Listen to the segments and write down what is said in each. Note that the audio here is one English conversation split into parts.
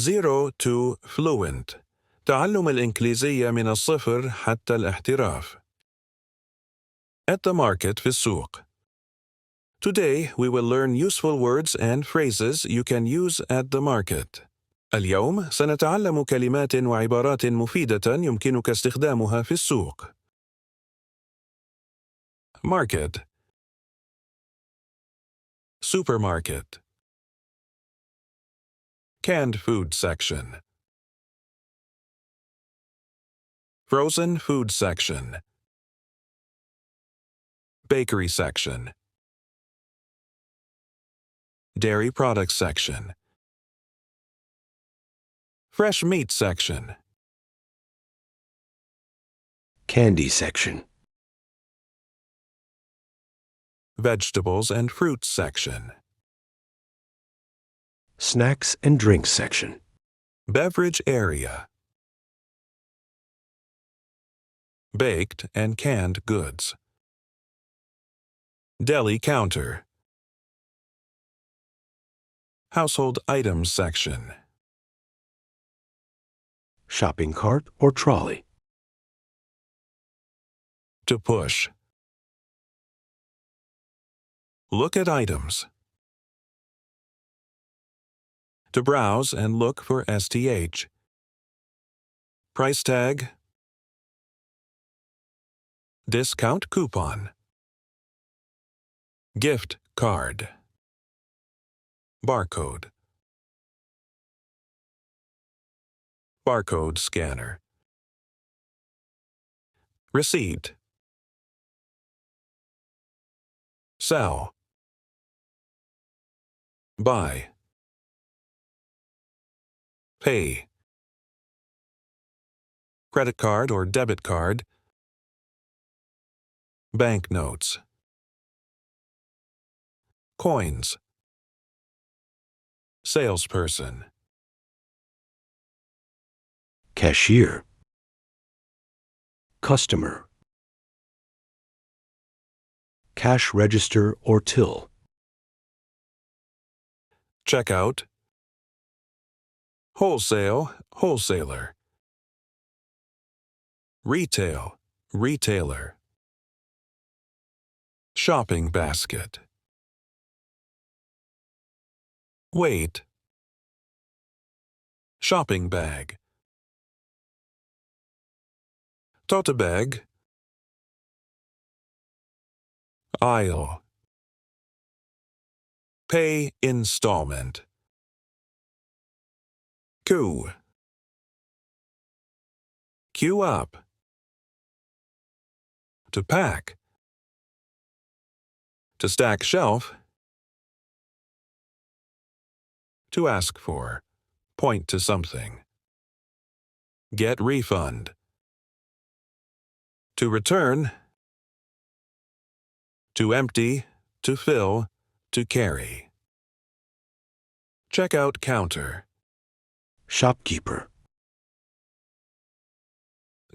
0 to fluent. تعلم الإنجليزية من الصفر حتى الاحتراف. At the market في السوق. Today we will learn useful words and phrases you can use at the market. اليوم سنتعلم كلمات وعبارات مفيدة يمكنك استخدامها في السوق. Market. Supermarket. Canned food section. Frozen food section. Bakery section. Dairy products section. Fresh meat section. Candy section. Vegetables and fruits section. Snacks and drinks section. Beverage area. Baked and canned goods. Deli counter. Household items section. Shopping cart or trolley. To push. Look at items. To browse and look for STH. Price tag. Discount coupon. Gift card. Barcode. Barcode scanner. Receipt. Sell. Buy. Pay. Credit card or debit card. Banknotes. Coins. Salesperson. Cashier. Customer. Cash register or till. Checkout. Wholesale, wholesaler. Retail, retailer. Shopping basket. Weight. Shopping bag. Tote bag. Aisle. Pay installment. Queue. Queue up. To pack. To stack shelf. To ask for. Point to something. Get refund. To return. To empty. To fill. To carry. Checkout counter. Shopkeeper.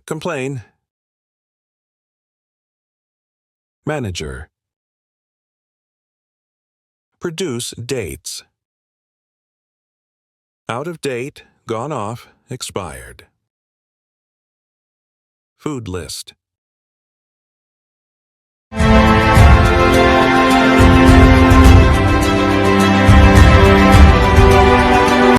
Complain. Manager. Produce dates. Out of date, gone off, expired. Food list.